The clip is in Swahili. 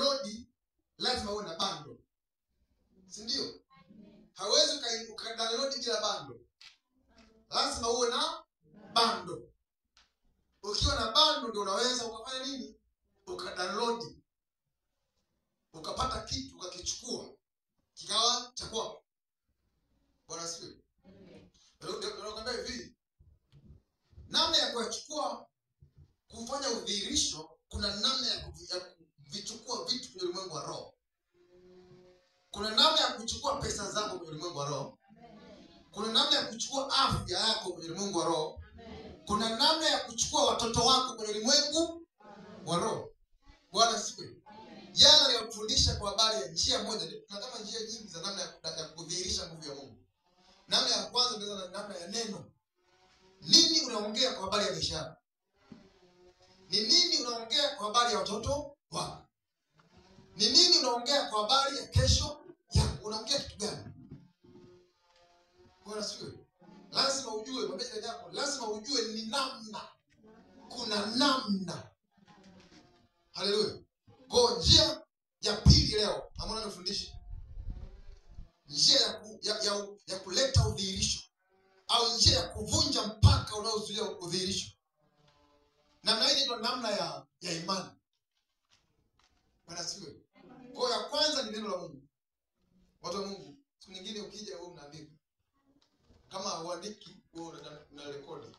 kudownload lazima uwe na bando. Si ndio? Hawezi ukadownload bila bando. Lazima uwe na bando. Ukiwa na bando ndio unaweza ukafanya nini? Ukadownload. Ukapata kitu ukakichukua kikawa cha kwako. Bwana asifiwe. Nakwambia hivi, namna ya kuchukua kufanya udhihirisho, kuna namna ya kuvichukua vitu kwenye ulimwengu wa roho. Kuna namna ya kuchukua pesa zako kwenye ulimwengu wa roho. Kuna namna ya kuchukua afya yako kwenye ulimwengu wa roho. Kuna namna ya kuchukua watoto wako kwenye ulimwengu wa roho. Bwana asifiwe. Jana nilikufundisha kwa habari ya njia moja. Na kama njia nyingi za namna ya kudhihirisha nguvu ya Mungu. Namna ya kwanza ndio namna ya neno. Nini unaongea kwa habari ya biashara? Ni nini unaongea kwa habari ya watoto wako? Ni nini unaongea kwa habari ya kesho yako? Unaongea kitu gani? Bwana asifiwe. Lazima ujue mabega yako, lazima ujue ni namna. Kuna namna. Haleluya. Kwa njia ya pili leo, amona nifundishe. Njia ya kuleta udhihirisho au njia ya kuvunja mpaka unaozuia udhihirisho. Namna hii inaitwa namna ya imani. Bwana asifiwe. Kwa ya kwanza ni neno la Mungu. Watu wa Mungu, siku nyingine ukija wewe unaandika. Kama uandiki wewe unarekodi.